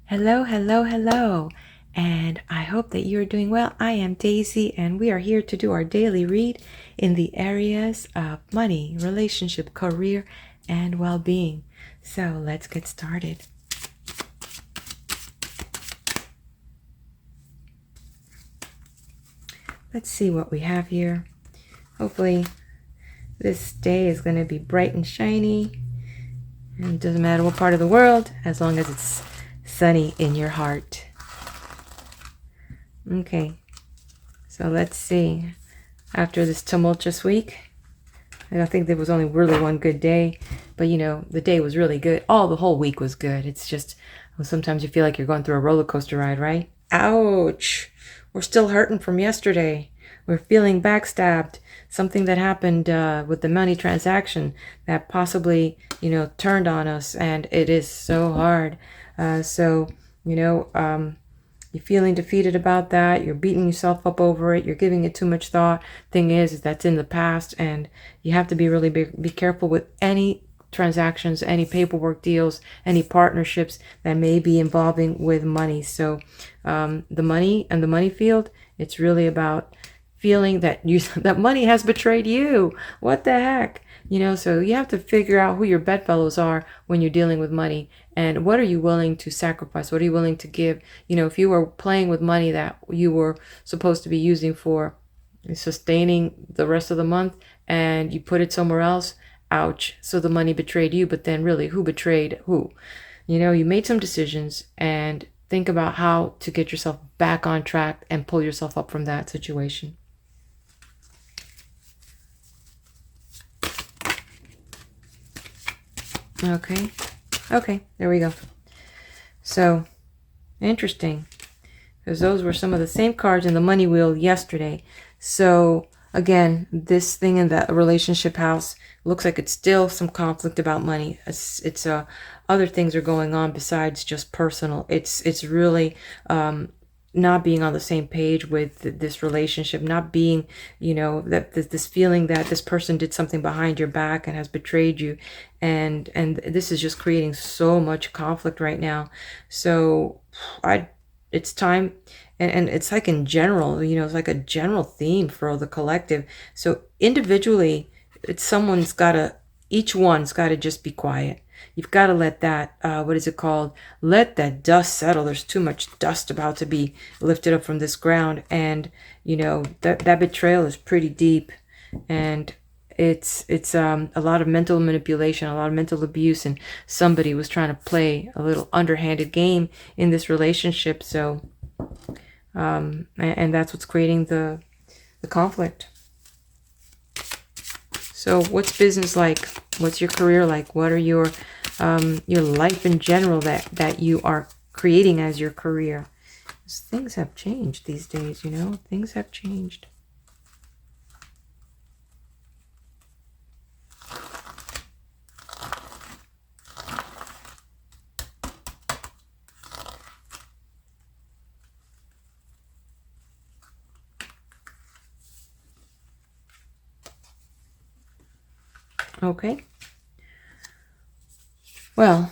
Hello, hello, hello, and I hope that you are doing well. I am Daisy, and we are here to do our daily read in the areas of money, relationship, career, and well being. So let's get started. Let's see what we have here. Hopefully, this day is going to be bright and shiny, and it doesn't matter what part of the world, as long as it's sunny in your heart. Okay, so let's see. After this tumultuous week, I think there was only really one good day, but the day was really good. The whole week was good. It's just sometimes you feel like you're going through a roller coaster ride, right? Ouch! We're still hurting from yesterday. We're feeling backstabbed. Something that happened with the money transaction that possibly, turned on us, and it is so hard. You're feeling defeated about that. You're beating yourself up over it. You're giving it too much thought. Thing is that's in the past, and you have to be really be careful with any transactions, any paperwork deals, any partnerships that may be involving with money. So the money and the money field, it's really about feeling that that money has betrayed you. What the heck? So you have to figure out who your bedfellows are when you're dealing with money, and what are you willing to sacrifice? What are you willing to give? If you were playing with money that you were supposed to be using for sustaining the rest of the month and you put it somewhere else, ouch. So the money betrayed you, but then really, who betrayed who? You made some decisions, and think about how to get yourself back on track and pull yourself up from that situation. Okay, there we go. So, interesting, because those were some of the same cards in the money wheel yesterday. So, again, this thing in the relationship house looks like it's still some conflict about money. It's other things are going on besides just personal. It's really not being on the same page with this relationship, not being, that this feeling that this person did something behind your back and has betrayed you, and this is just creating so much conflict right now. So it's time, and it's like in general, it's like a general theme for the collective. So individually, each one's got to just be quiet. You've got to let that, what is it called? Let that dust settle. There's too much dust about to be lifted up from this ground. And, that betrayal is pretty deep. And it's a lot of mental manipulation, a lot of mental abuse. And somebody was trying to play a little underhanded game in this relationship. So, and that's what's creating the conflict. So what's business like? What's your career like? What are your life in general that you are creating as your career? Things have changed these days, things have changed. Okay. Well,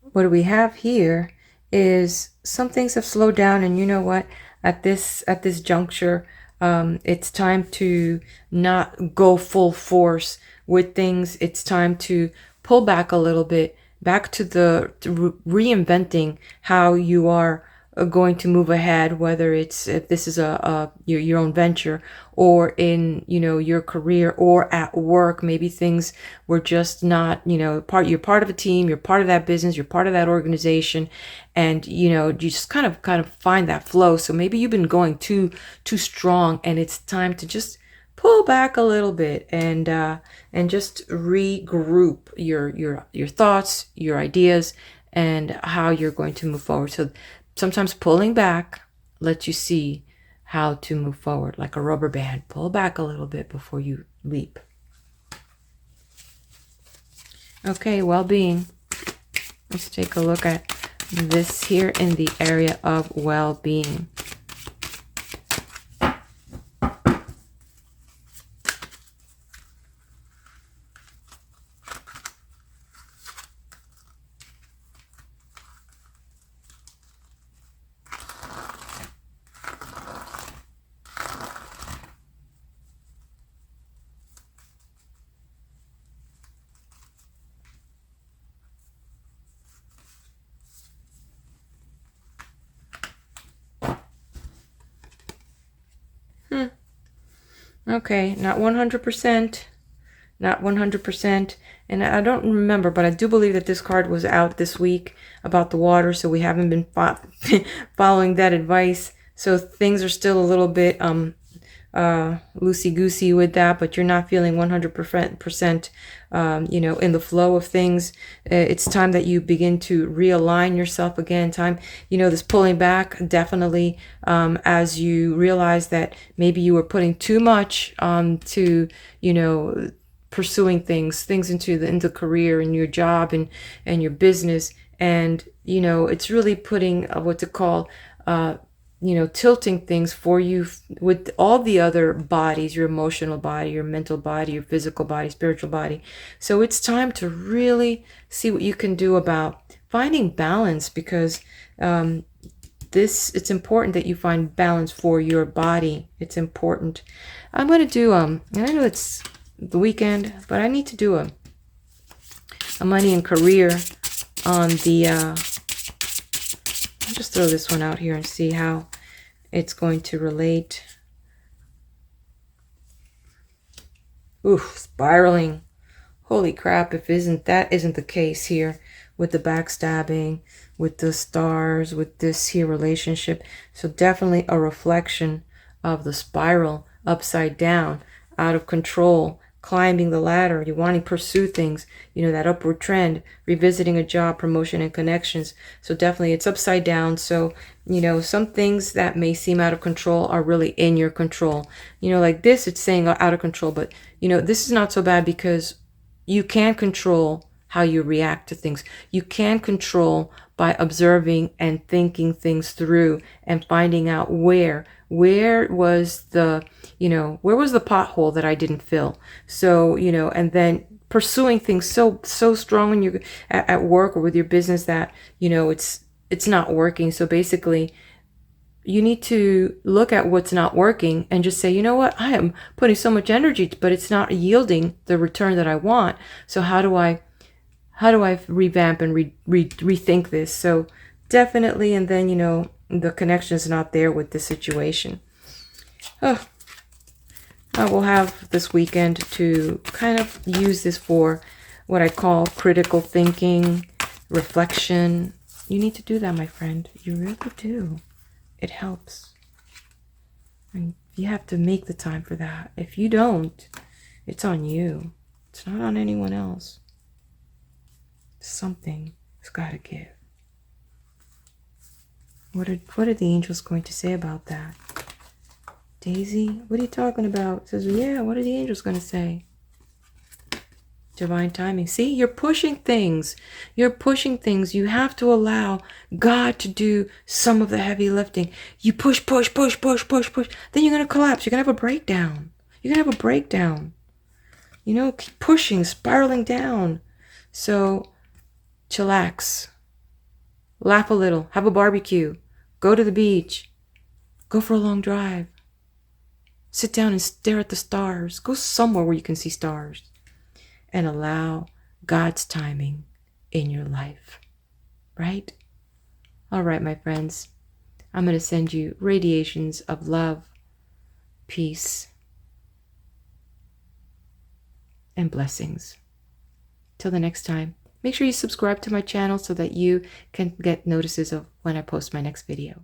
what do we have here is some things have slowed down, and you know what? At this juncture, it's time to not go full force with things. It's time to pull back a little bit, back to reinventing how you are going to move ahead, whether it's if this is your own venture, or in your career, or at work. Maybe things were just not you're part of a team, you're part of that business, you're part of that organization, and you just kind of find that flow. So maybe you've been going too strong, and it's time to just pull back a little bit and just regroup your thoughts, your ideas, and how you're going to move forward. So sometimes pulling back lets you see how to move forward, like a rubber band. Pull back a little bit before you leap. Okay, well-being. Let's take a look at this here in the area of well-being. Okay, not 100%. Not 100%. And I don't remember, but I do believe that this card was out this week about the water, so we haven't been following that advice. So things are still a little bit loosey-goosey with that, but you're not feeling 100% in the flow of things. It's time that you begin to realign yourself again. Time, this pulling back, definitely, as you realize that maybe you were putting too much to, pursuing things into career and your job and your business. And, it's really putting what to call, tilting things for you with all the other bodies, your emotional body, your mental body, your physical body, spiritual body. So it's time to really see what you can do about finding balance, because it's important that you find balance for your body. It's important. I'm going to do, and I know it's the weekend, but I need to do a money and career on the, I'll just throw this one out here and see how it's going to relate. Oof, spiraling. Holy crap, if isn't the case here with the backstabbing, with the stars, with this here relationship. So definitely a reflection of the spiral, upside down, out of control, climbing the ladder, you wanting to pursue things, that upward trend, revisiting a job, promotion, and connections. So definitely it's upside down. So, some things that may seem out of control are really in your control. Like this, it's saying out of control, but, this is not so bad because you can control how you react to things. You can control by observing and thinking things through and finding out where was the pothole that I didn't fill. So, and then pursuing things so strong when you're at work or with your business that, it's not working. So basically, you need to look at what's not working and just say, you know what, I am putting so much energy, but it's not yielding the return that I want. So how do I revamp and rethink this? So definitely, and then, the connection is not there with the situation. Oh, I will have this weekend to kind of use this for what I call critical thinking, reflection. You need to do that, my friend. You really do. It helps. And you have to make the time for that. If you don't, it's on you. It's not on anyone else. Something's got to give. What are the angels going to say about that? Daisy, what are you talking about? Says, yeah, what are the angels going to say? Divine timing. See, you're pushing things. You're pushing things. You have to allow God to do some of the heavy lifting. You push. Then you're going to collapse. You're going to have a breakdown. Keep pushing, spiraling down. So, chillax. Laugh a little. Have a barbecue. Go to the beach. Go for a long drive. Sit down and stare at the stars. Go somewhere where you can see stars. And allow God's timing in your life. Right? All right, my friends. I'm going to send you radiations of love, peace, and blessings. Till the next time. Make sure you subscribe to my channel so that you can get notices of when I post my next video.